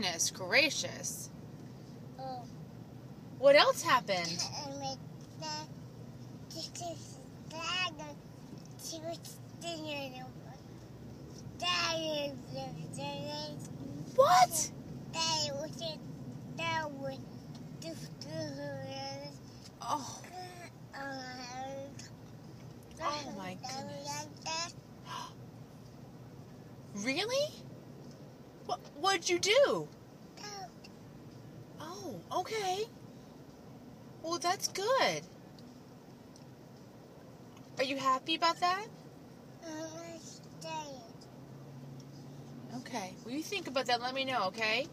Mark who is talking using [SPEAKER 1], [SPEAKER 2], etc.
[SPEAKER 1] goodness gracious.
[SPEAKER 2] Oh.
[SPEAKER 1] What else happened? What? Oh. Oh my goodness. Really? What'd you do? Oh, okay. Well, that's good. Are you happy about that? Okay. Well, you think about that. Let me know, okay?